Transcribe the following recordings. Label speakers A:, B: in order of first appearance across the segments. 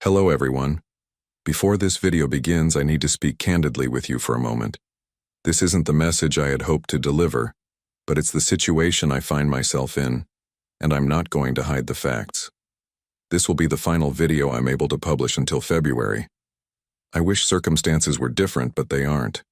A: Hello everyone. Before this video begins, I need to speak candidly with you for a moment. This isn't the message I had hoped to deliver, but it's the situation I find myself in, and I'm not going to hide the facts. This will be the final video I'm able to publish until February. I wish circumstances were different, but they aren't.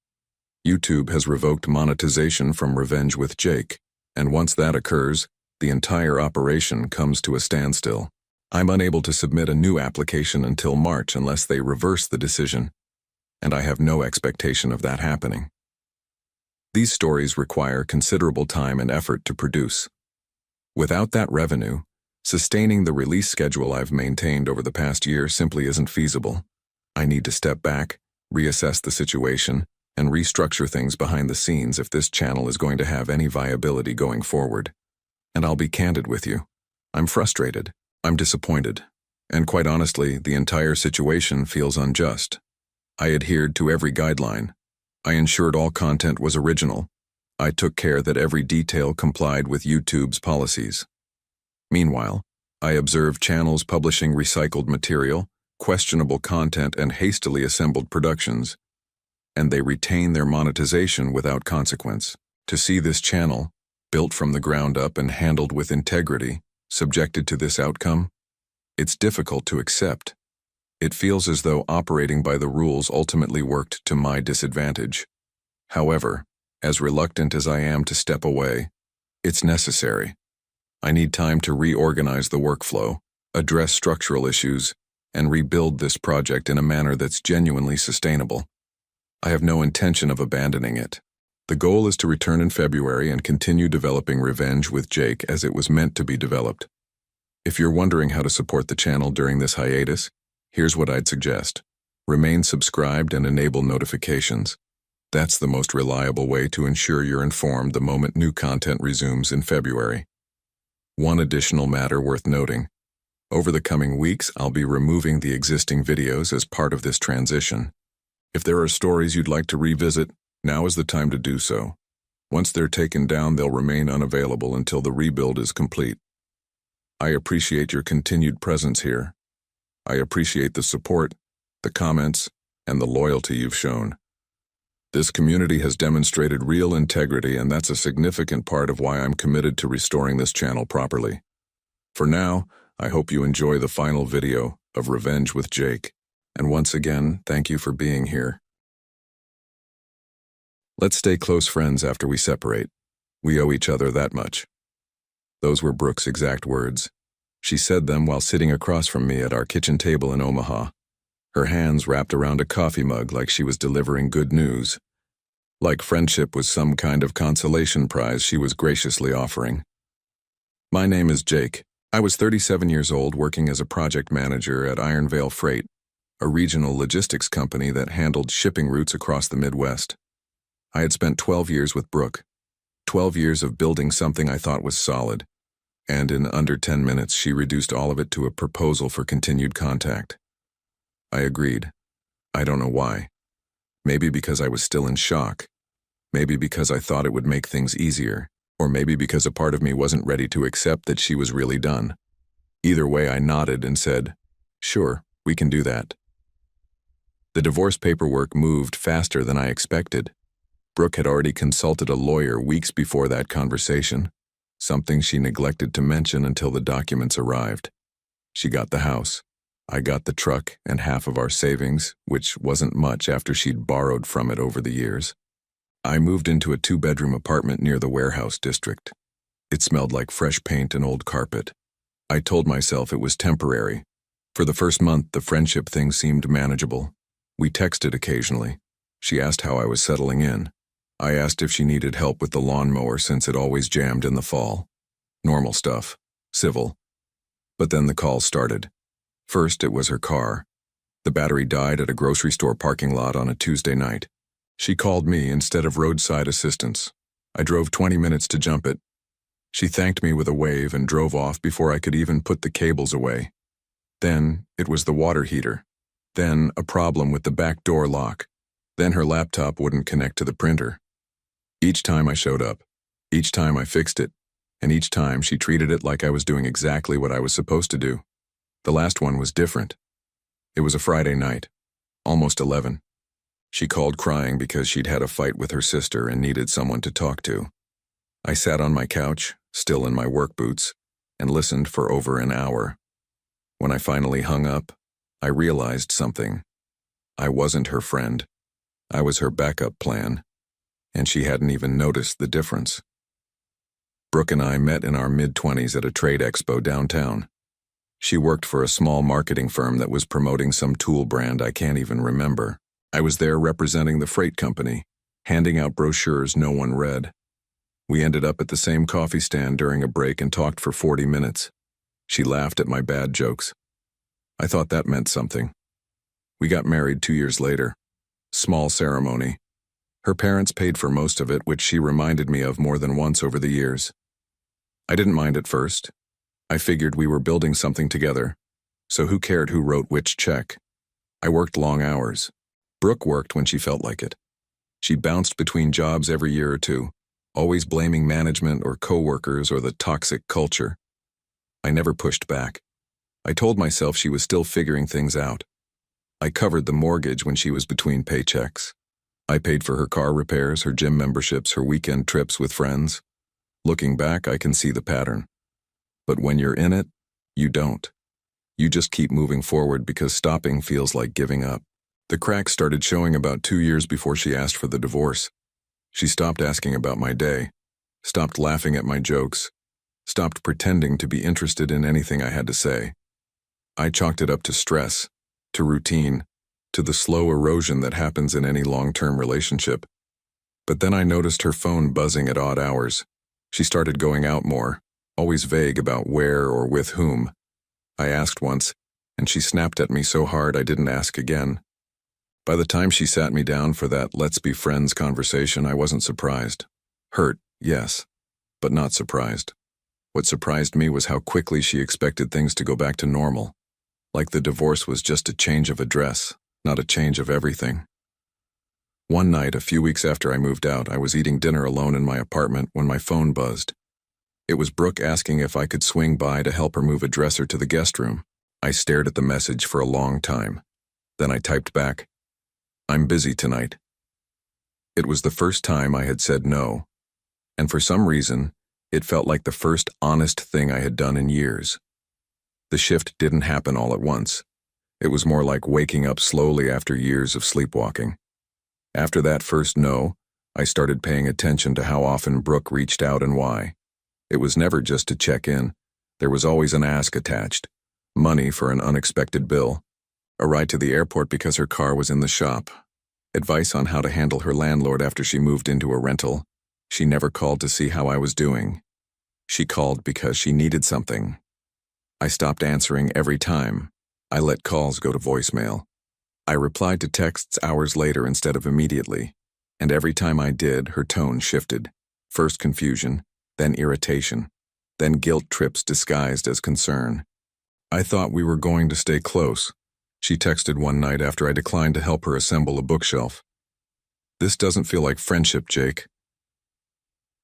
A: YouTube has revoked monetization from Revenge with Jake, and once that occurs, the entire operation comes to a standstill. I'm unable to submit a new application until March unless they reverse the decision, and I have no expectation of that happening. These stories require considerable time and effort to produce. Without that revenue, sustaining the release schedule I've maintained over the past year simply isn't feasible. I need to step back, reassess the situation, and restructure things behind the scenes if this channel is going to have any viability going forward. And I'll be candid with you. I'm frustrated. I'm disappointed, and quite honestly, the entire situation feels unjust. I adhered to every guideline. I ensured all content was original. I took care that every detail complied with YouTube's policies. Meanwhile, I observed channels publishing recycled material, questionable content, and hastily assembled productions, and they retain their monetization without consequence. To see this channel, built from the ground up and handled with integrity, subjected to this outcome, it's difficult to accept. It feels as though operating by the rules ultimately worked to my disadvantage. However, as reluctant as I am to step away, it's necessary. I need time to reorganize the workflow, address structural issues, and rebuild this project in a manner that's genuinely sustainable. I have no intention of abandoning it. The goal is to return in February and continue developing Revenge with Jake as it was meant to be developed. If you're wondering how to support the channel during this hiatus, here's what I'd suggest. Remain subscribed and enable notifications. That's the most reliable way to ensure you're informed the moment new content resumes in February. One additional matter worth noting. Over the coming weeks, I'll be removing the existing videos as part of this transition. If there are stories you'd like to revisit, now is the time to do so. Once they're taken down, they'll remain unavailable until the rebuild is complete. I appreciate your continued presence here. I appreciate the support, the comments, and the loyalty you've shown. This community has demonstrated real integrity, and that's a significant part of why I'm committed to restoring this channel properly. For now, I hope you enjoy the final video of Revenge with Jake. And once again, thank you for being here. Let's stay close friends after we separate. We owe each other that much. Those were Brooke's exact words. She said them while sitting across from me at our kitchen table in Omaha, her hands wrapped around a coffee mug like she was delivering good news. Like friendship was some kind of consolation prize she was graciously offering. My name is Jake. I was 37 years old working as a project manager at Iron Vale Freight, a regional logistics company that handled shipping routes across the Midwest. I had spent 12 years with Brooke, 12 years of building something I thought was solid, and in under 10 minutes she reduced all of it to a proposal for continued contact. I agreed. I don't know why. Maybe because I was still in shock. Maybe because I thought it would make things easier, or maybe because a part of me wasn't ready to accept that she was really done. Either way, I nodded and said, "Sure, we can do that." The divorce paperwork moved faster than I expected. Brooke had already consulted a lawyer weeks before that conversation, something she neglected to mention until the documents arrived. She got the house. I got the truck and half of our savings, which wasn't much after she'd borrowed from it over the years. I moved into a 2-bedroom apartment near the warehouse district. It smelled like fresh paint and old carpet. I told myself it was temporary. For the first month, the friendship thing seemed manageable. We texted occasionally. She asked how I was settling in. I asked if she needed help with the lawnmower since it always jammed in the fall. Normal stuff. Civil. But then the calls started. First, it was her car. The battery died at a grocery store parking lot on a Tuesday night. She called me instead of roadside assistance. I drove 20 minutes to jump it. She thanked me with a wave and drove off before I could even put the cables away. Then, it was the water heater. Then, a problem with the back door lock. Then her laptop wouldn't connect to the printer. Each time I showed up, each time I fixed it, and each time she treated it like I was doing exactly what I was supposed to do. The last one was different. It was a Friday night, almost 11. She called crying because she'd had a fight with her sister and needed someone to talk to. I sat on my couch, still in my work boots, and listened for over an hour. When I finally hung up, I realized something. I wasn't her friend. I was her backup plan, and she hadn't even noticed the difference. Brooke and I met in our mid-20s at a trade expo downtown. She worked for a small marketing firm that was promoting some tool brand I can't even remember. I was there representing the freight company, handing out brochures no one read. We ended up at the same coffee stand during a break and talked for 40 minutes. She laughed at my bad jokes. I thought that meant something. We got married 2 years later. Small ceremony. Her parents paid for most of it, which she reminded me of more than once over the years. I didn't mind at first. I figured we were building something together, so who cared who wrote which check? I worked long hours. Brooke worked when she felt like it. She bounced between jobs every year or two, always blaming management or coworkers or the toxic culture. I never pushed back. I told myself she was still figuring things out. I covered the mortgage when she was between paychecks. I paid for her car repairs, her gym memberships, her weekend trips with friends. Looking back, I can see the pattern. But when you're in it, you don't. You just keep moving forward because stopping feels like giving up. The cracks started showing about 2 years before she asked for the divorce. She stopped asking about my day, stopped laughing at my jokes, stopped pretending to be interested in anything I had to say. I chalked it up to stress, to routine, to the slow erosion that happens in any long-term relationship. But then I noticed her phone buzzing at odd hours. She started going out more, always vague about where or with whom. I asked once, and she snapped at me so hard I didn't ask again. By the time she sat me down for that let's be friends conversation, I wasn't surprised. Hurt, yes, but not surprised. What surprised me was how quickly she expected things to go back to normal, like the divorce was just a change of address, not a change of everything. One night, a few weeks after I moved out, I was eating dinner alone in my apartment when my phone buzzed. It was Brooke asking if I could swing by to help her move a dresser to the guest room. I stared at the message for a long time. Then I typed back, "I'm busy tonight." It was the first time I had said no, and for some reason, it felt like the first honest thing I had done in years. The shift didn't happen all at once. It was more like waking up slowly after years of sleepwalking. After that first no, I started paying attention to how often Brooke reached out and why. It was never just to check in. There was always an ask attached. Money for an unexpected bill. A ride to the airport because her car was in the shop. Advice on how to handle her landlord after she moved into a rental. She never called to see how I was doing. She called because she needed something. I stopped answering every time. I let calls go to voicemail. I replied to texts hours later instead of immediately. And every time I did, her tone shifted. First confusion, then irritation, then guilt trips disguised as concern. I thought we were going to stay close. She texted one night after I declined to help her assemble a bookshelf. "This doesn't feel like friendship, Jake."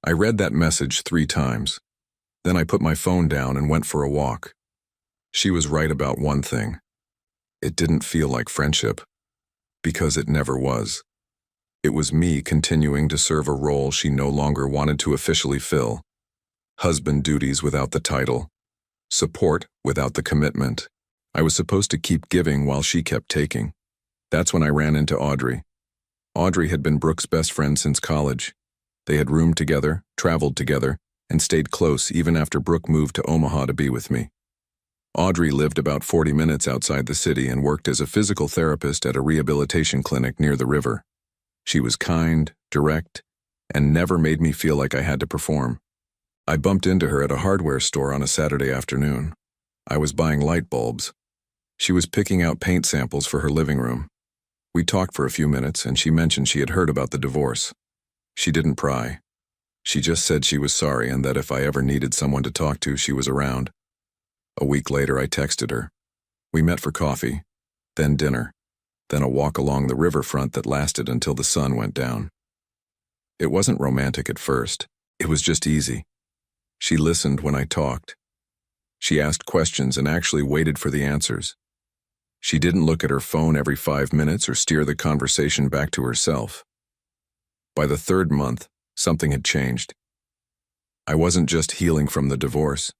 A: I read that message 3 times. Then I put my phone down and went for a walk. She was right about one thing. It didn't feel like friendship, because it never was. It was me continuing to serve a role she no longer wanted to officially fill. Husband duties without the title. Support without the commitment. I was supposed to keep giving while she kept taking. That's when I ran into Audrey. Audrey had been Brooke's best friend since college. They had roomed together, traveled together, and stayed close even after Brooke moved to Omaha to be with me. Audrey lived about 40 minutes outside the city and worked as a physical therapist at a rehabilitation clinic near the river. She was kind, direct, and never made me feel like I had to perform. I bumped into her at a hardware store on a Saturday afternoon. I was buying light bulbs. She was picking out paint samples for her living room. We talked for a few minutes, and she mentioned she had heard about the divorce. She didn't pry. She just said she was sorry and that if I ever needed someone to talk to, she was around. A week later, I texted her. We met for coffee, then dinner, then a walk along the riverfront that lasted until the sun went down. It wasn't romantic at first. It was just easy. She listened when I talked. She asked questions and actually waited for the answers. She didn't look at her phone every 5 minutes or steer the conversation back to herself. By the third month, something had changed. I wasn't just healing from the divorce.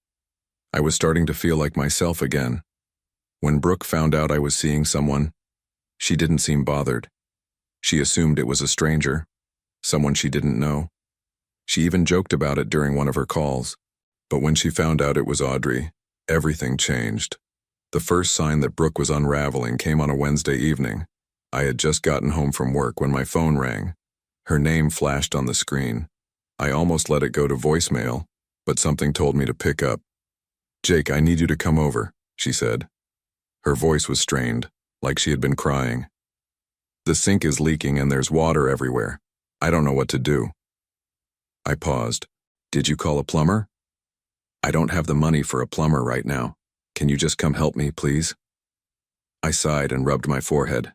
A: I was starting to feel like myself again. When Brooke found out I was seeing someone, she didn't seem bothered. She assumed it was a stranger, someone she didn't know. She even joked about it during one of her calls. But when she found out it was Audrey, everything changed. The first sign that Brooke was unraveling came on a Wednesday evening. I had just gotten home from work when my phone rang. Her name flashed on the screen. I almost let it go to voicemail, but something told me to pick up. "Jake, I need you to come over," she said. Her voice was strained, like she had been crying. "The sink is leaking and there's water everywhere. I don't know what to do." I paused. "Did you call a plumber?" "I don't have the money for a plumber right now. Can you just come help me, please?" I sighed and rubbed my forehead.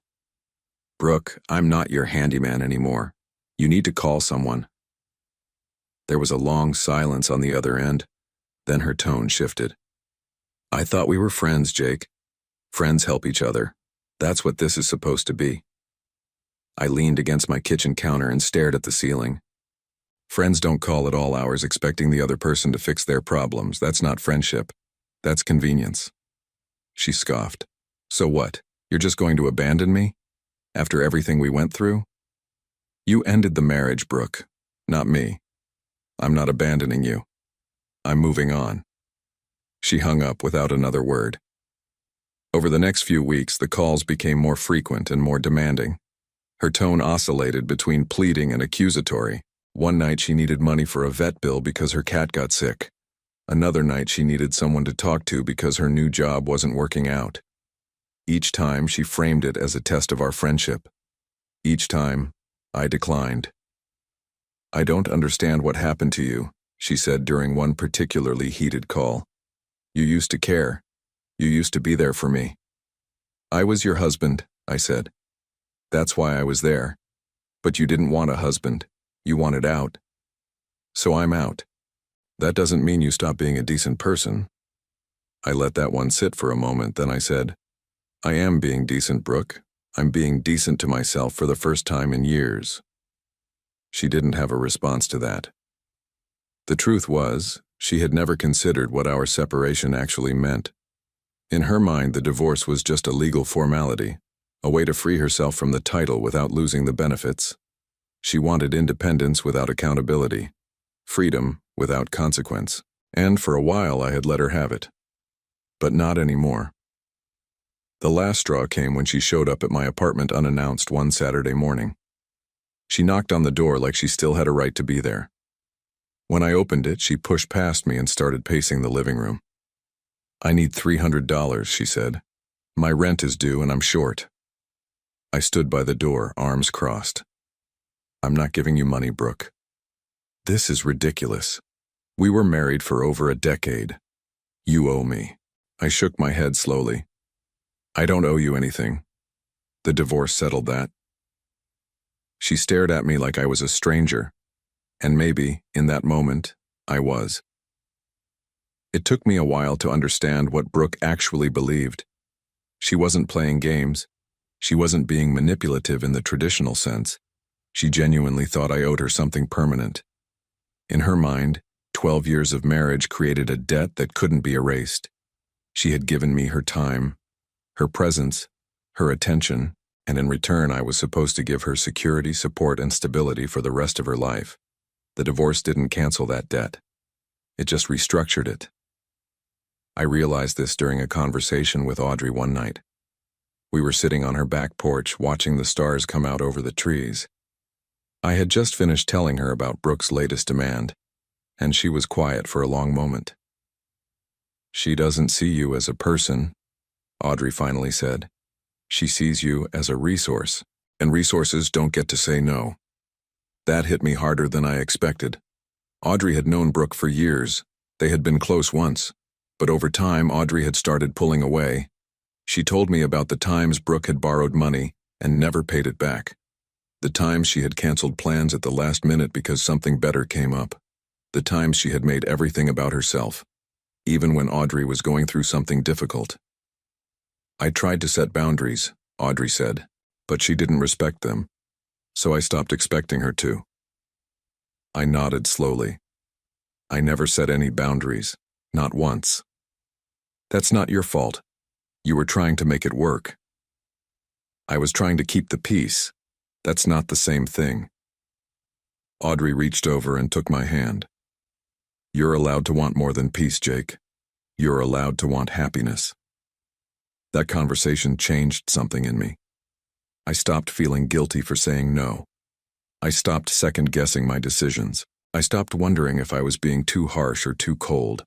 A: "Brooke, I'm not your handyman anymore. You need to call someone." There was a long silence on the other end. Then her tone shifted. "I thought we were friends, Jake. Friends help each other. That's what this is supposed to be." I leaned against my kitchen counter and stared at the ceiling. Friends don't call at all hours expecting the other person to fix their problems. That's not friendship. That's convenience. She scoffed. "So what? You're just going to abandon me? After everything we went through?" "You ended the marriage, Brooke, not me. I'm not abandoning you. I'm moving on." She hung up without another word. Over the next few weeks, the calls became more frequent and more demanding. Her tone oscillated between pleading and accusatory. One night she needed money for a vet bill because her cat got sick. Another night she needed someone to talk to because her new job wasn't working out. Each time she framed it as a test of our friendship. Each time, I declined. "I don't understand what happened to you," she said during one particularly heated call. "You used to care. You used to be there for me." "I was your husband," I said. "That's why I was there. But you didn't want a husband. You wanted out. So I'm out. That doesn't mean you stop being a decent person." I let that one sit for a moment, then I said, "I am being decent, Brooke. I'm being decent to myself for the first time in years." She didn't have a response to that. The truth was, she had never considered what our separation actually meant. In her mind, the divorce was just a legal formality, a way to free herself from the title without losing the benefits. She wanted independence without accountability, freedom without consequence, and for a while I had let her have it. But not anymore. The last straw came when she showed up at my apartment unannounced one Saturday morning. She knocked on the door like she still had a right to be there. When I opened it, she pushed past me and started pacing the living room. "I need $300, she said. "My rent is due and I'm short." I stood by the door, arms crossed. "I'm not giving you money, Brooke. This is ridiculous. We were married for over a decade. You owe me." I shook my head slowly. "I don't owe you anything. The divorce settled that." She stared at me like I was a stranger, and maybe, in that moment, I was. It took me a while to understand what Brooke actually believed. She wasn't playing games. She wasn't being manipulative in the traditional sense. She genuinely thought I owed her something permanent. In her mind, 12 years of marriage created a debt that couldn't be erased. She had given me her time, her presence, her attention, and in return I was supposed to give her security, support, and stability for the rest of her life. The divorce didn't cancel that debt. It just restructured it. I realized this during a conversation with Audrey one night. We were sitting on her back porch watching the stars come out over the trees. I had just finished telling her about Brooke's latest demand, and she was quiet for a long moment. "She doesn't see you as a person," Audrey finally said. "She sees you as a resource, and resources don't get to say no." That hit me harder than I expected. Audrey had known Brooke for years. They had been close once, but over time Audrey had started pulling away. She told me about the times Brooke had borrowed money and never paid it back. The times she had canceled plans at the last minute because something better came up. The times she had made everything about herself, even when Audrey was going through something difficult. I tried to set boundaries, Audrey said, but she didn't respect them, so I stopped expecting her to. I nodded slowly. I never set any boundaries, not once. That's not your fault. You were trying to make it work. I was trying to keep the peace. That's not the same thing. Audrey reached over and took my hand. You're allowed to want more than peace, Jake. You're allowed to want happiness. That conversation changed something in me. I stopped feeling guilty for saying no. I stopped second-guessing my decisions. I stopped wondering if I was being too harsh or too cold.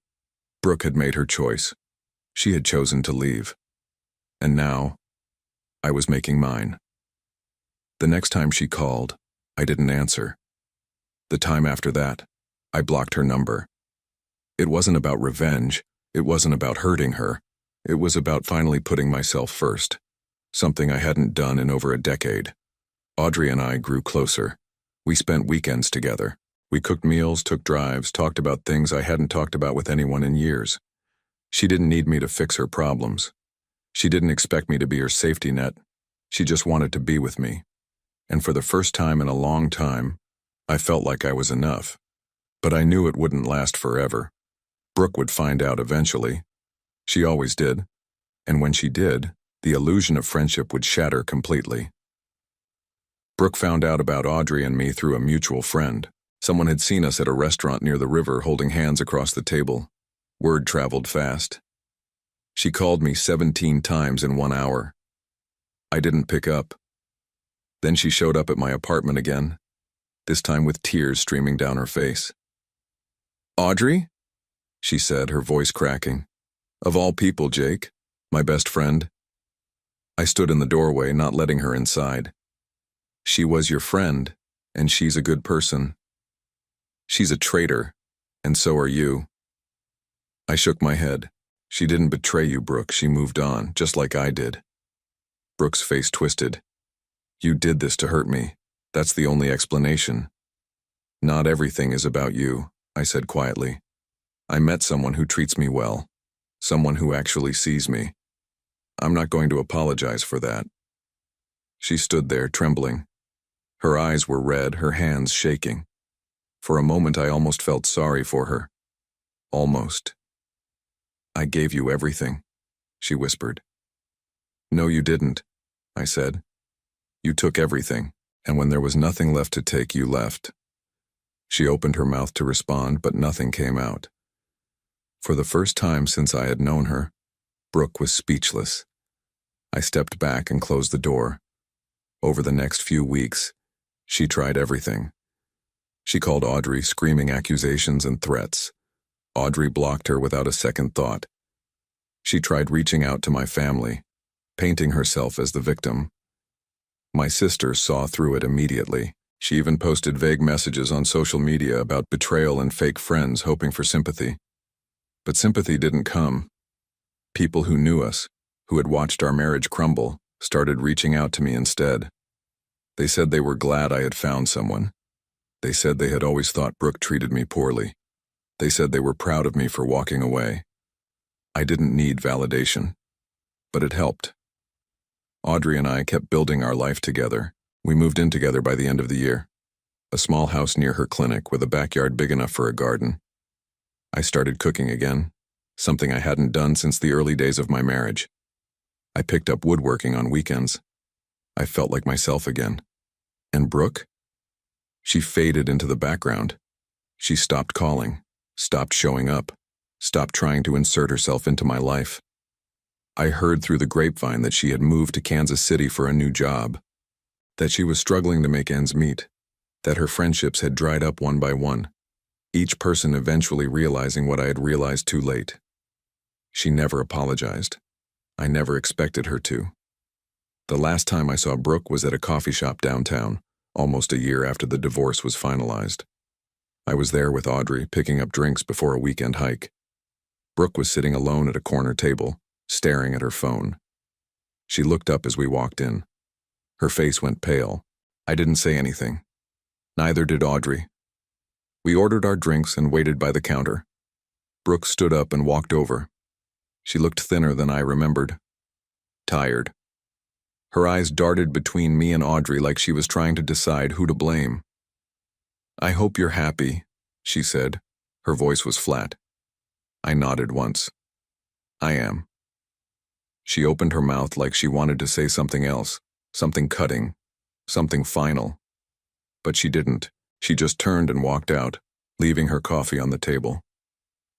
A: Brooke had made her choice. She had chosen to leave. And now, I was making mine. The next time she called, I didn't answer. The time after that, I blocked her number. It wasn't about revenge. It wasn't about hurting her. It was about finally putting myself first, something I hadn't done in over a decade. Audrey and I grew closer. We spent weekends together. We cooked meals, took drives, talked about things I hadn't talked about with anyone in years. She didn't need me to fix her problems. She didn't expect me to be her safety net. She just wanted to be with me. And for the first time in a long time, I felt like I was enough. But I knew it wouldn't last forever. Brooke would find out eventually. She always did. And when she did, the illusion of friendship would shatter completely. Brooke found out about Audrey and me through a mutual friend. Someone had seen us at a restaurant near the river holding hands across the table. Word traveled fast. She called me 17 times in 1 hour. I didn't pick up. Then she showed up at my apartment again, this time with tears streaming down her face. Audrey? She said, her voice cracking. Of all people, Jake, my best friend. I stood in the doorway, not letting her inside. She was your friend, and she's a good person. She's a traitor, and so are you. I shook my head. She didn't betray you, Brooke. She moved on, just like I did. Brooke's face twisted. You did this to hurt me. That's the only explanation. Not everything is about you, I said quietly. I met someone who treats me well. Someone who actually sees me. I'm not going to apologize for that. She stood there, trembling. Her eyes were red, her hands shaking. For a moment, I almost felt sorry for her. Almost. I gave you everything, she whispered. No, you didn't, I said. You took everything, and when there was nothing left to take, you left. She opened her mouth to respond, but nothing came out. For the first time since I had known her, Brooke was speechless. I stepped back and closed the door. Over the next few weeks, she tried everything. She called Audrey, screaming accusations and threats. Audrey blocked her without a second thought. She tried reaching out to my family, painting herself as the victim. My sister saw through it immediately. She even posted vague messages on social media about betrayal and fake friends, hoping for sympathy. But sympathy didn't come. People who knew us, who had watched our marriage crumble, started reaching out to me instead. They said they were glad I had found someone. They said they had always thought Brooke treated me poorly. They said they were proud of me for walking away. I didn't need validation, but it helped. Audrey and I kept building our life together. We moved in together by the end of the year. A small house near her clinic with a backyard big enough for a garden. I started cooking again, something I hadn't done since the early days of my marriage. I picked up woodworking on weekends. I felt like myself again. And Brooke? She faded into the background. She stopped calling, stopped showing up, stopped trying to insert herself into my life. I heard through the grapevine that she had moved to Kansas City for a new job, that she was struggling to make ends meet, that her friendships had dried up one by one, each person eventually realizing what I had realized too late. She never apologized. I never expected her to. The last time I saw Brooke was at a coffee shop downtown, almost a year after the divorce was finalized. I was there with Audrey, picking up drinks before a weekend hike. Brooke was sitting alone at a corner table, staring at her phone. She looked up as we walked in. Her face went pale. I didn't say anything. Neither did Audrey. We ordered our drinks and waited by the counter. Brooke stood up and walked over. She looked thinner than I remembered. tired. Her eyes darted between me and Audrey like she was trying to decide who to blame. "I hope you're happy," she said. Her voice was flat. I nodded once. "I am." She opened her mouth like she wanted to say something else, something cutting, something final. But she didn't. She just turned and walked out, leaving her coffee on the table.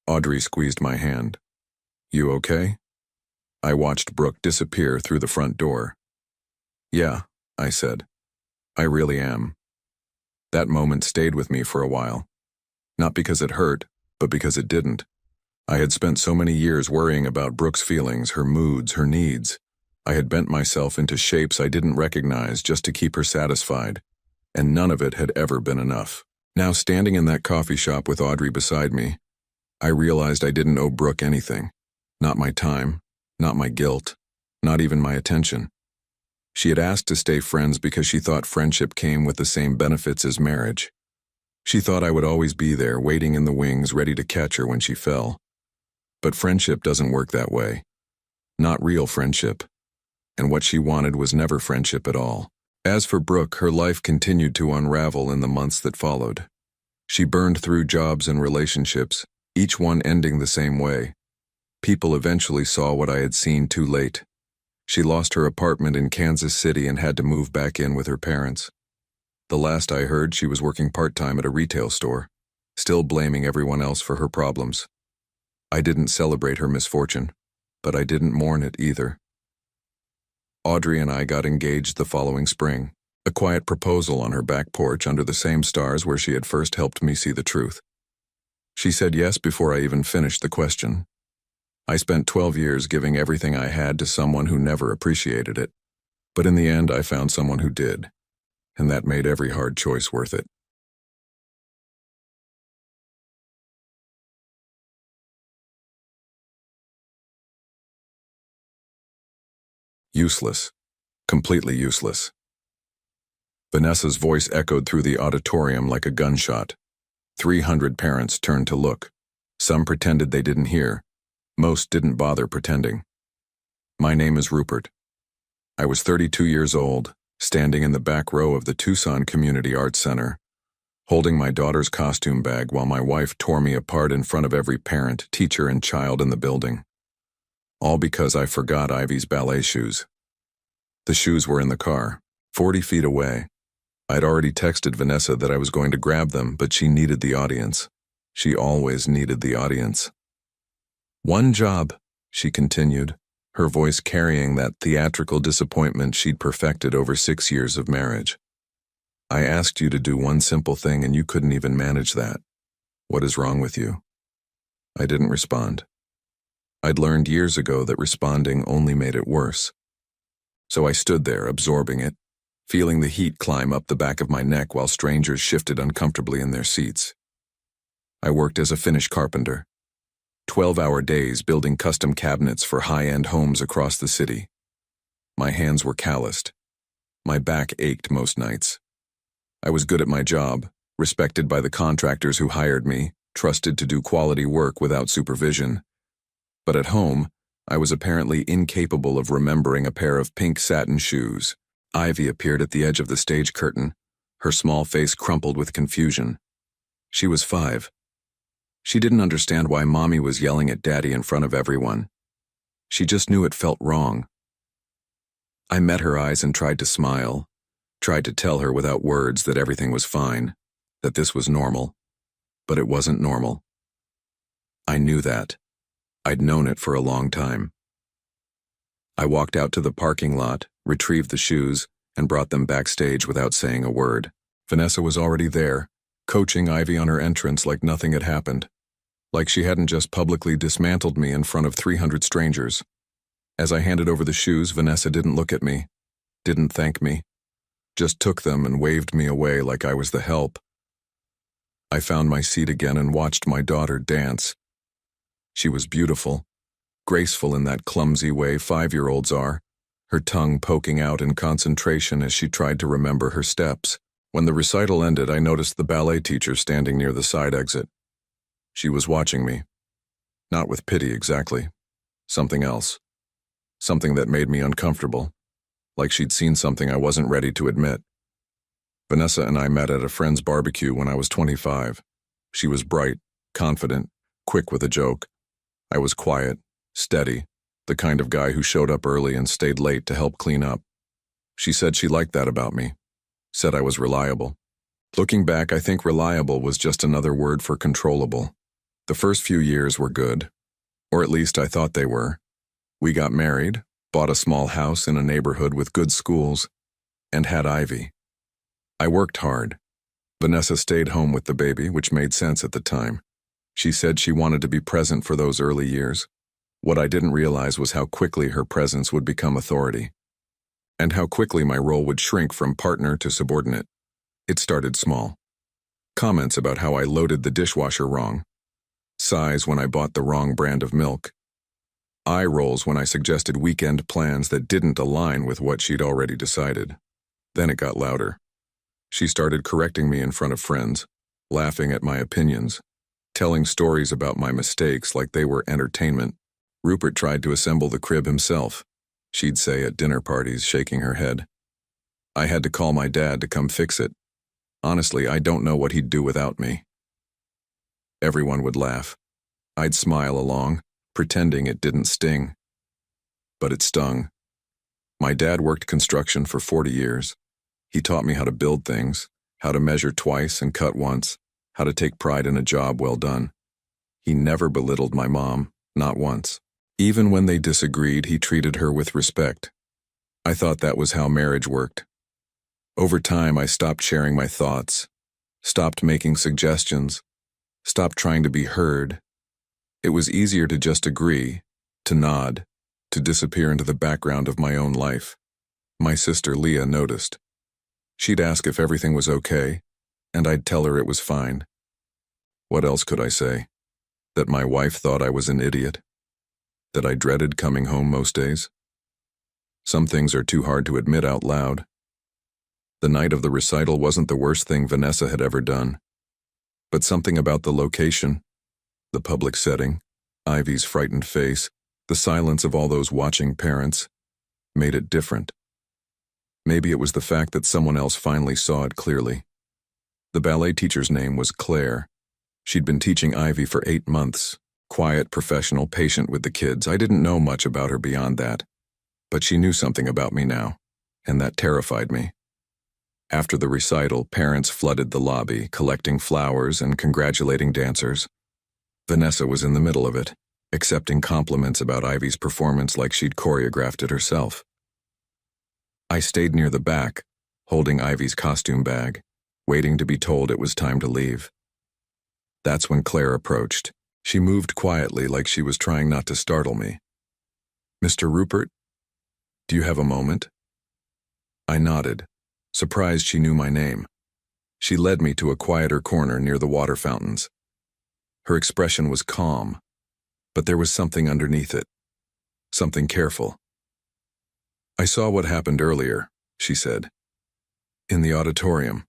A: Audrey squeezed my hand. "You okay?" I watched Brooke disappear through the front door. "Yeah," I said. "I really am." That moment stayed with me for a while. Not because it hurt, but because it didn't. I had spent so many years worrying about Brooke's feelings, her moods, her needs. I had bent myself into shapes I didn't recognize just to keep her satisfied, and none of it had ever been enough. Now, standing in that coffee shop with Audrey beside me, I realized I didn't owe Brooke anything. Not my time, not my guilt, not even my attention. She had asked to stay friends because she thought friendship came with the same benefits as marriage. She thought I would always be there, waiting in the wings, ready to catch her when she fell. But friendship doesn't work that way. Not real friendship. And what she wanted was never friendship at all. As for Brooke, her life continued to unravel in the months that followed. She burned through jobs and relationships, each one ending the same way. People eventually saw what I had seen too late. She lost her apartment in Kansas City and had to move back in with her parents. The last I heard, she was working part-time at a retail store, still blaming everyone else for her problems. I didn't celebrate her misfortune, but I didn't mourn it either. Audrey and I got engaged the following spring, a quiet proposal on her back porch under the same stars where she had first helped me see the truth. She said yes before I even finished the question. I spent 12 years giving everything I had to someone who never appreciated it, but in the end I found someone who did, and that made every hard choice worth it. Useless. Completely useless. Vanessa's voice echoed through the auditorium like a gunshot. 300 parents turned to look. Some pretended they didn't hear. Most didn't bother pretending. My name is Rupert. I was 32 years old, standing in the back row of the Tucson Community Arts Center, holding my daughter's costume bag while my wife tore me apart in front of every parent, teacher, and child in the building. All because I forgot Ivy's ballet shoes. The shoes were in the car, 40 feet away. I'd already texted Vanessa that I was going to grab them, but she needed the audience. She always needed the audience. "One job," she continued, her voice carrying that theatrical disappointment she'd perfected over 6 years of marriage. "I asked you to do one simple thing and you couldn't even manage that. What is wrong with you?" I didn't respond. I'd learned years ago that responding only made it worse. So I stood there, absorbing it, feeling the heat climb up the back of my neck while strangers shifted uncomfortably in their seats. I worked as a Finnish carpenter. 12-hour days building custom cabinets for high-end homes across the city. My hands were calloused. My back ached most nights. I was good at my job, respected by the contractors who hired me, trusted to do quality work without supervision. But at home, I was apparently incapable of remembering a pair of pink satin shoes. Ivy appeared at the edge of the stage curtain, her small face crumpled with confusion. She was 5. She didn't understand why Mommy was yelling at Daddy in front of everyone. She just knew it felt wrong. I met her eyes and tried to smile, tried to tell her without words that everything was fine, that this was normal. But it wasn't normal. I knew that. I'd known it for a long time. I walked out to the parking lot, retrieved the shoes, and brought them backstage without saying a word. Vanessa was already there, coaching Ivy on her entrance like nothing had happened, like she hadn't just publicly dismantled me in front of 300 strangers. As I handed over the shoes, Vanessa didn't look at me, didn't thank me, just took them and waved me away like I was the help. I found my seat again and watched my daughter dance. She was beautiful, graceful in that clumsy way 5-year-olds are, her tongue poking out in concentration as she tried to remember her steps. When the recital ended, I noticed the ballet teacher standing near the side exit. She was watching me. Not with pity exactly. Something else. something that made me uncomfortable, like she'd seen something I wasn't ready to admit. Vanessa and I met at a friend's barbecue when I was 25. She was bright, confident, quick with a joke. I was quiet, steady, the kind of guy who showed up early and stayed late to help clean up. She said she liked that about me, said I was reliable. Looking back, I think reliable was just another word for controllable. The first few years were good, or at least I thought they were. We got married, bought a small house in a neighborhood with good schools, and had Ivy. I worked hard. Vanessa stayed home with the baby, which made sense at the time. She said she wanted to be present for those early years. What I didn't realize was how quickly her presence would become authority, and how quickly my role would shrink from partner to subordinate. It started small. Comments about how I loaded the dishwasher wrong. Sighs when I bought the wrong brand of milk. Eye rolls when I suggested weekend plans that didn't align with what she'd already decided. Then it got louder. She started correcting me in front of friends, laughing at my opinions, telling stories about my mistakes like they were entertainment. Rupert tried to assemble the crib himself, she'd say at dinner parties, shaking her head. I had to call my dad to come fix it. Honestly, I don't know what he'd do without me. Everyone would laugh. I'd smile along, pretending it didn't sting. But it stung. My dad worked construction for 40 years. He taught me how to build things, how to measure twice and cut once, how to take pride in a job well done. He never belittled my mom, not once. Even when they disagreed, he treated her with respect. I thought that was how marriage worked. Over time, I stopped sharing my thoughts, stopped making suggestions, stopped trying to be heard. It was easier to just agree, to nod, to disappear into the background of my own life. My sister Leah noticed. She'd ask if everything was okay, and I'd tell her it was fine. What else could I say? That my wife thought I was an idiot? That I dreaded coming home most days? Some things are too hard to admit out loud. The night of the recital wasn't the worst thing Vanessa had ever done. But something about the location, the public setting, Ivy's frightened face, the silence of all those watching parents, made it different. Maybe it was the fact that someone else finally saw it clearly. The ballet teacher's name was Claire. She'd been teaching Ivy for 8 months. Quiet, professional, patient with the kids. I didn't know much about her beyond that. But she knew something about me now, and that terrified me. After the recital, parents flooded the lobby, collecting flowers and congratulating dancers. Vanessa was in the middle of it, accepting compliments about Ivy's performance like she'd choreographed it herself. I stayed near the back, holding Ivy's costume bag, waiting to be told it was time to leave. That's when Claire approached. She moved quietly like she was trying not to startle me. "Mr. Rupert, do you have a moment?" I nodded, surprised she knew my name. She led me to a quieter corner near the water fountains. Her expression was calm, but there was something underneath it, something careful. "I saw what happened earlier," she said. "In the auditorium."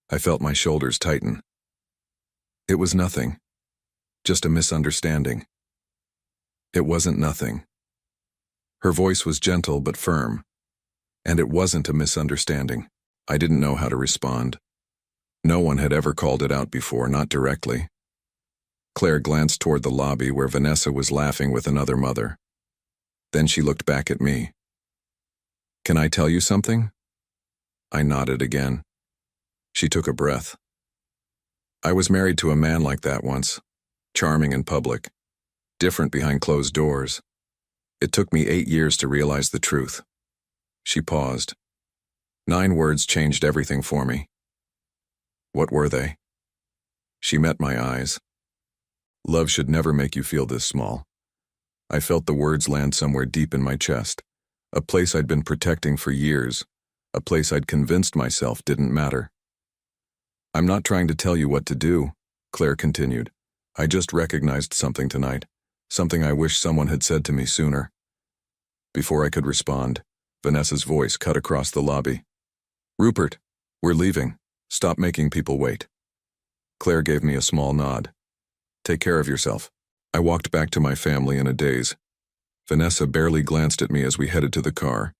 A: I felt my shoulders tighten. It was nothing, just a misunderstanding. It wasn't nothing. Her voice was gentle but firm, and it wasn't a misunderstanding. I didn't know how to respond. No one had ever called it out before, not directly. Claire glanced toward the lobby where Vanessa was laughing with another mother. Then she looked back at me. "Can I tell you something?" I nodded again. She took a breath. "I was married to a man like that once, charming in public, different behind closed doors. It took me 8 years to realize the truth." She paused. 9 words changed everything for me. "What were they?" She met my eyes. "Love should never make you feel this small." I felt the words land somewhere deep in my chest, a place I'd been protecting for years, a place I'd convinced myself didn't matter. "I'm not trying to tell you what to do," Claire continued. "I just recognized something tonight, something I wish someone had said to me sooner." Before I could respond, Vanessa's voice cut across the lobby. "Rupert, we're leaving. Stop making people wait." Claire gave me a small nod. "Take care of yourself." I walked back to my family in a daze. Vanessa barely glanced at me as we headed to the car.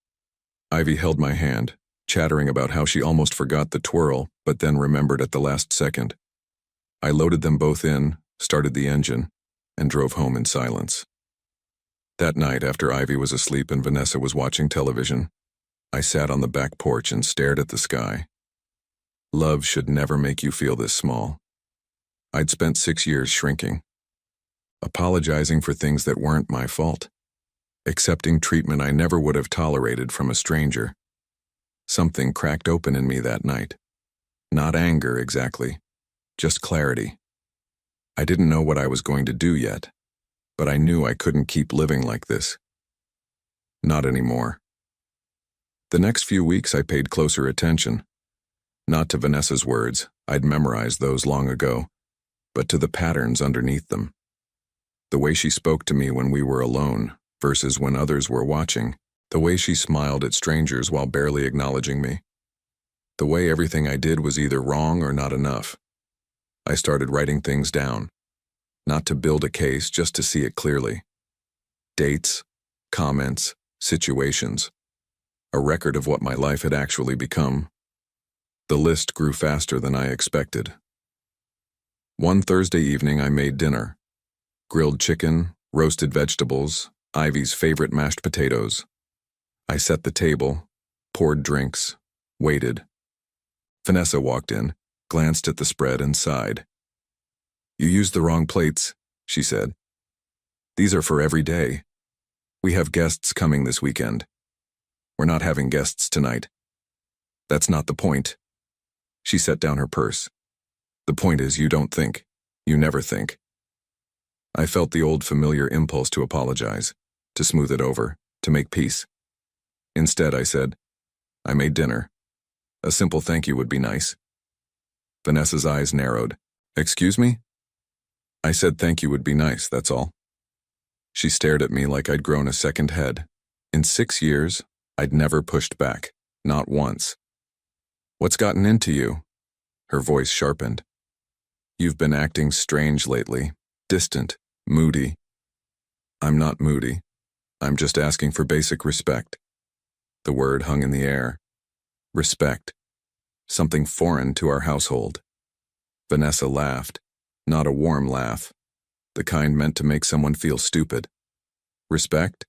A: Ivy held my hand, chattering about how she almost forgot the twirl, but then remembered at the last second. I loaded them both in, started the engine, and drove home in silence. That night, after Ivy was asleep and Vanessa was watching television, I sat on the back porch and stared at the sky. Love should never make you feel this small. I'd spent 6 years shrinking, apologizing for things that weren't my fault, accepting treatment I never would have tolerated from a stranger. Something cracked open in me that night. Not anger exactly, just clarity. I didn't know what I was going to do yet, but I knew I couldn't keep living like this. Not anymore. The next few weeks I paid closer attention. Not to Vanessa's words, I'd memorized those long ago, but to the patterns underneath them. The way she spoke to me when we were alone versus when others were watching. The way she smiled at strangers while barely acknowledging me. The way everything I did was either wrong or not enough. I started writing things down. Not to build a case, just to see it clearly. Dates, comments, situations. A record of what my life had actually become. The list grew faster than I expected. One Thursday evening I made dinner. Grilled chicken, roasted vegetables, Ivy's favorite mashed potatoes. I set the table, poured drinks, waited. Vanessa walked in, glanced at the spread and sighed. "You used the wrong plates," she said. "These are for every day. We have guests coming this weekend. We're not having guests tonight. That's not the point." She set down her purse. "The point is you don't think. You never think." I felt the old familiar impulse to apologize, to smooth it over, to make peace. Instead, I said, "I made dinner. A simple thank you would be nice." Vanessa's eyes narrowed. "Excuse me?" "I said thank you would be nice, that's all." She stared at me like I'd grown a second head. In 6 years, I'd never pushed back, not once. "What's gotten into you?" Her voice sharpened. "You've been acting strange lately, distant, moody." "I'm not moody. I'm just asking for basic respect." The word hung in the air. Respect. Something foreign to our household. Vanessa laughed, not a warm laugh, the kind meant to make someone feel stupid. "Respect?"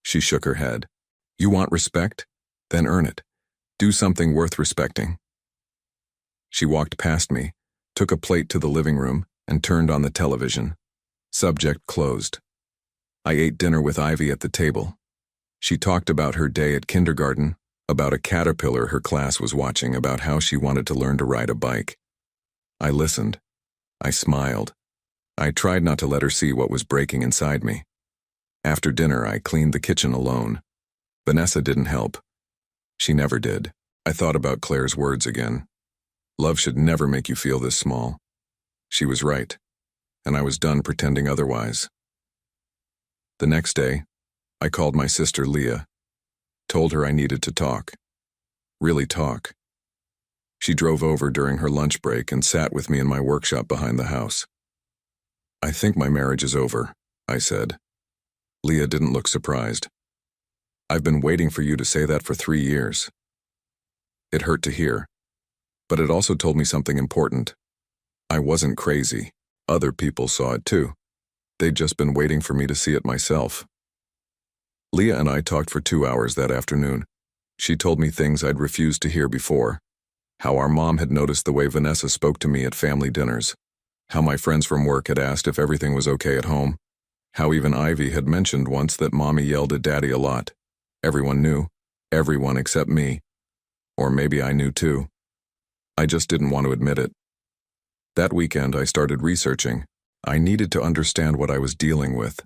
A: She shook her head. "You want respect? Then earn it. Do something worth respecting." She walked past me, took a plate to the living room, and turned on the television. Subject closed. I ate dinner with Ivy at the table. She talked about her day at kindergarten, about a caterpillar her class was watching, about how she wanted to learn to ride a bike. I listened. I smiled. I tried not to let her see what was breaking inside me. After dinner, I cleaned the kitchen alone. Vanessa didn't help. She never did. I thought about Claire's words again. Love should never make you feel this small. She was right, and I was done pretending otherwise. The next day, I called my sister Leah, told her I needed to talk. Really talk. She drove over during her lunch break and sat with me in my workshop behind the house. "I think my marriage is over," I said. Leah didn't look surprised. "I've been waiting for you to say that for 3 years." It hurt to hear, but it also told me something important. I wasn't crazy. Other people saw it too. They'd just been waiting for me to see it myself. Leah and I talked for 2 hours that afternoon. She told me things I'd refused to hear before. How our mom had noticed the way Vanessa spoke to me at family dinners. How my friends from work had asked if everything was okay at home. How even Ivy had mentioned once that Mommy yelled at Daddy a lot. Everyone knew. Everyone except me. Or maybe I knew too. I just didn't want to admit it. That weekend I started researching. I needed to understand what I was dealing with.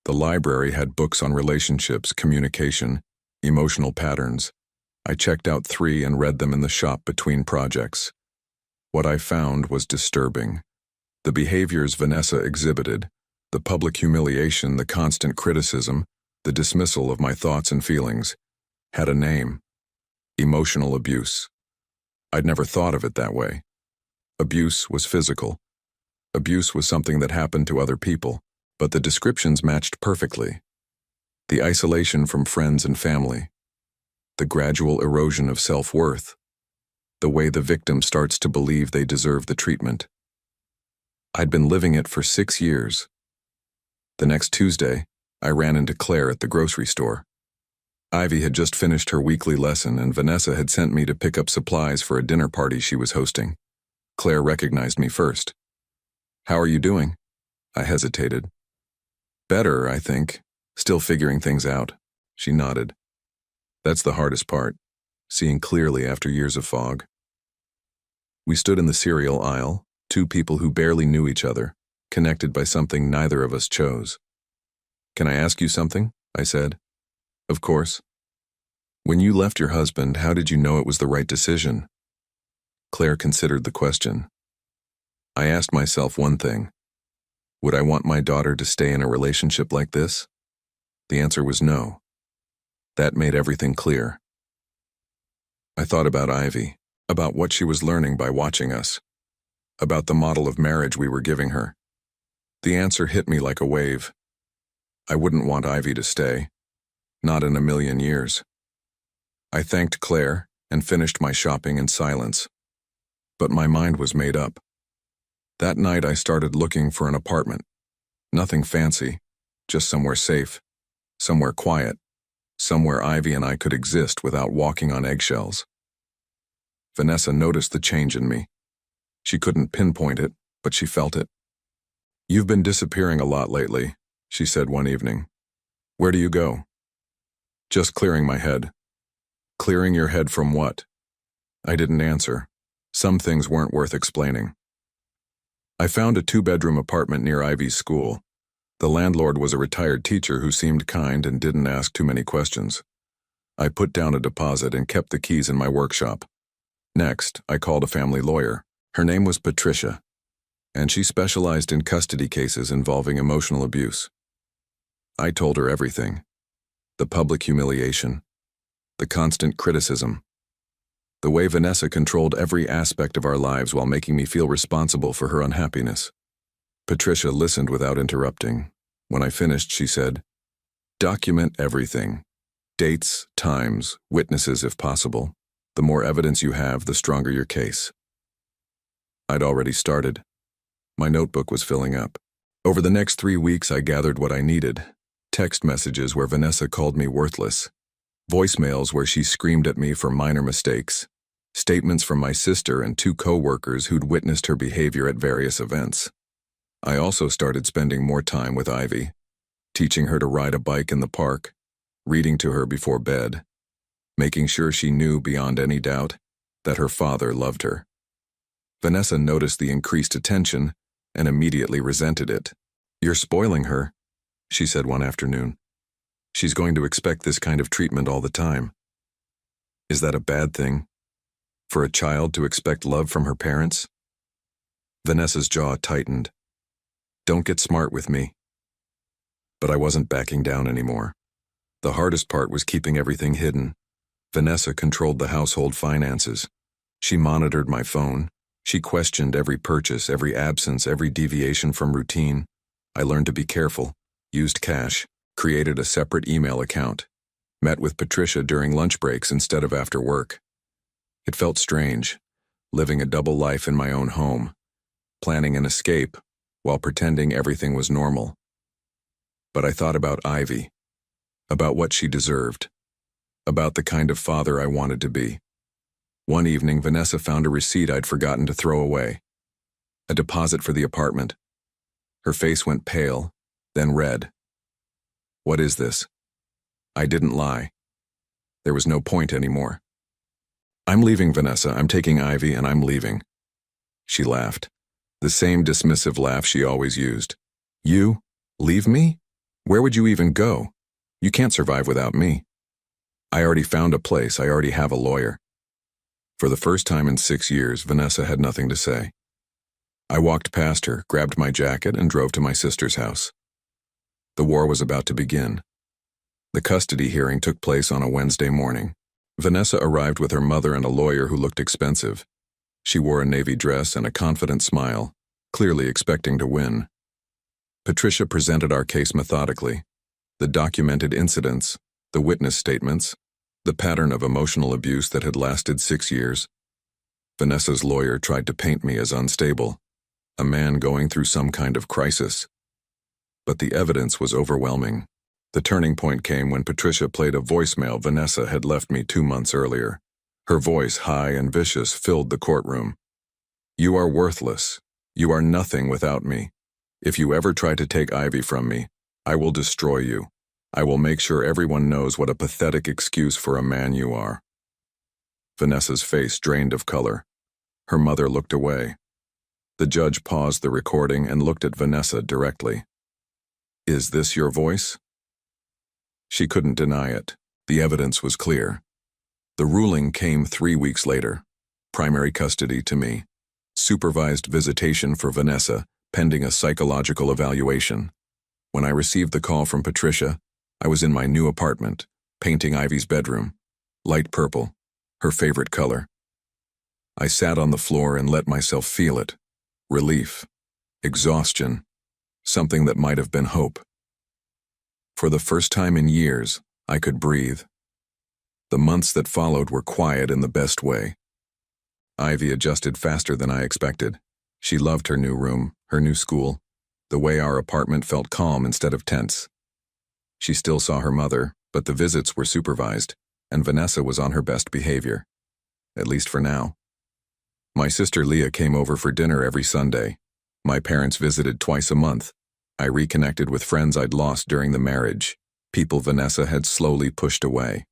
A: The library had books on relationships, communication, emotional patterns. I checked out 3 and read them in the shop between projects. What I found was disturbing. The behaviors Vanessa exhibited, the public humiliation, the constant criticism, the dismissal of my thoughts and feelings, had a name: emotional abuse. I'd never thought of it that way. Abuse was physical. Abuse was something that happened to other people, but the descriptions matched perfectly. The isolation from friends and family. The gradual erosion of self-worth. The way the victim starts to believe they deserve the treatment. I'd been living it for 6 years. The next Tuesday, I ran into Claire at the grocery store. Ivy had just finished her weekly lesson and Vanessa had sent me to pick up supplies for a dinner party she was hosting. Claire recognized me first. "How are you doing?" I hesitated. "Better, I think. Still figuring things out." She nodded. "That's the hardest part, seeing clearly after years of fog." We stood in the cereal aisle, two people who barely knew each other, connected by something neither of us chose. "Can I ask you something?" I said. "Of course." "When you left your husband, how did you know it was the right decision?" Claire considered the question. I asked myself one thing. Would I want my daughter to stay in a relationship like this? The answer was no. That made everything clear. I thought about Ivy, about what she was learning by watching us, about the model of marriage we were giving her. The answer hit me like a wave. I wouldn't want Ivy to stay. Not in a million years. I thanked Claire and finished my shopping in silence. But my mind was made up. That night I started looking for an apartment. Nothing fancy, just somewhere safe, somewhere quiet, somewhere Ivy and I could exist without walking on eggshells. Vanessa noticed the change in me. She couldn't pinpoint it, but she felt it. "You've been disappearing a lot lately," she said one evening. "Where do you go?" "Just clearing my head." "Clearing your head from what?" I didn't answer. Some things weren't worth explaining. I found a 2-bedroom apartment near Ivy's school. The landlord was a retired teacher who seemed kind and didn't ask too many questions. I put down a deposit and kept the keys in my workshop. Next, I called a family lawyer. Her name was Patricia, and she specialized in custody cases involving emotional abuse. I told her everything. The public humiliation, the constant criticism, the way Vanessa controlled every aspect of our lives while making me feel responsible for her unhappiness. Patricia listened without interrupting. When I finished, she said, "Document everything. Dates, times, witnesses if possible. The more evidence you have, the stronger your case." I'd already started. My notebook was filling up. Over the next 3 weeks, I gathered what I needed. Text messages where Vanessa called me worthless. Voicemails where she screamed at me for minor mistakes. Statements from my sister and 2 co-workers who'd witnessed her behavior at various events. I also started spending more time with Ivy, teaching her to ride a bike in the park, reading to her before bed, making sure she knew beyond any doubt that her father loved her. Vanessa noticed the increased attention and immediately resented it. "You're spoiling her," she said one afternoon. "She's going to expect this kind of treatment all the time." Is that a bad thing? For a child to expect love from her parents? Vanessa's jaw tightened. "Don't get smart with me." But I wasn't backing down anymore. The hardest part was keeping everything hidden. Vanessa controlled the household finances. She monitored my phone. She questioned every purchase, every absence, every deviation from routine. I learned to be careful, used cash, created a separate email account, met with Patricia during lunch breaks instead of after work. It felt strange, living a double life in my own home, planning an escape while pretending everything was normal. But I thought about Ivy, about what she deserved, about the kind of father I wanted to be. One evening, Vanessa found a receipt I'd forgotten to throw away. A deposit for the apartment. Her face went pale, then red. "What is this?" I didn't lie. There was no point anymore. "I'm leaving, Vanessa. I'm taking Ivy and I'm leaving." She laughed, the same dismissive laugh she always used. "You? Leave me? Where would you even go? You can't survive without me." "I already found a place. I already have a lawyer." For the first time in 6 years, Vanessa had nothing to say. I walked past her, grabbed my jacket, and drove to my sister's house. The war was about to begin. The custody hearing took place on a Wednesday morning. Vanessa arrived with her mother and a lawyer who looked expensive. She wore a navy dress and a confident smile, clearly expecting to win. Patricia presented our case methodically. The documented incidents, the witness statements, the pattern of emotional abuse that had lasted 6 years. Vanessa's lawyer tried to paint me as unstable, a man going through some kind of crisis. But the evidence was overwhelming. The turning point came when Patricia played a voicemail Vanessa had left me 2 months earlier. Her voice, high and vicious, filled the courtroom. "You are worthless. You are nothing without me. If you ever try to take Ivy from me, I will destroy you. I will make sure everyone knows what a pathetic excuse for a man you are." Vanessa's face drained of color. Her mother looked away. The judge paused the recording and looked at Vanessa directly. "Is this your voice?" She couldn't deny it. The evidence was clear. The ruling came 3 weeks later. Primary custody to me. Supervised visitation for Vanessa, pending a psychological evaluation. When I received the call from Patricia, I was in my new apartment, painting Ivy's bedroom. Light purple, her favorite color. I sat on the floor and let myself feel it. Relief. Exhaustion. Something that might have been hope. For the first time in years, I could breathe. The months that followed were quiet in the best way. Ivy adjusted faster than I expected. She loved her new room, her new school, the way our apartment felt calm instead of tense. She still saw her mother, but the visits were supervised, and Vanessa was on her best behavior. At least for now. My sister Leah came over for dinner every Sunday. My parents visited twice a month. I reconnected with friends I'd lost during the marriage, people Vanessa had slowly pushed away.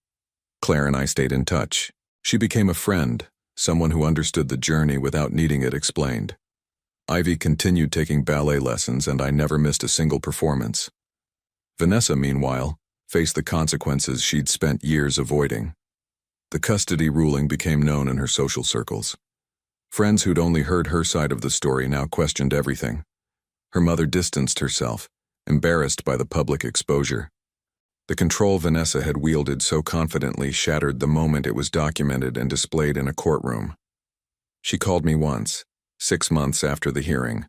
A: Claire and I stayed in touch. She became a friend, someone who understood the journey without needing it explained. Ivy continued taking ballet lessons, and I never missed a single performance. Vanessa, meanwhile, faced the consequences she'd spent years avoiding. The custody ruling became known in her social circles. Friends who'd only heard her side of the story now questioned everything. Her mother distanced herself, embarrassed by the public exposure. The control Vanessa had wielded so confidently shattered the moment it was documented and displayed in a courtroom. She called me once, 6 months after the hearing.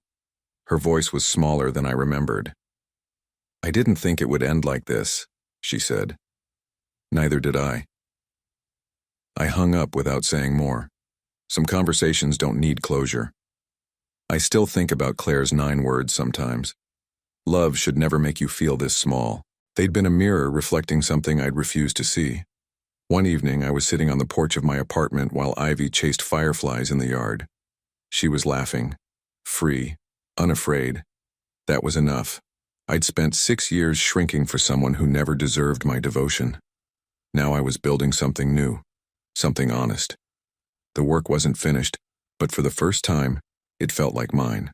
A: Her voice was smaller than I remembered. "I didn't think it would end like this," she said. Neither did I. I hung up without saying more. Some conversations don't need closure. I still think about Claire's 9 words sometimes. Love should never make you feel this small. They'd been a mirror reflecting something I'd refused to see. One evening, I was sitting on the porch of my apartment while Ivy chased fireflies in the yard. She was laughing, free, unafraid. That was enough. I'd spent 6 years shrinking for someone who never deserved my devotion. Now I was building something new, something honest. The work wasn't finished, but for the first time, it felt like mine.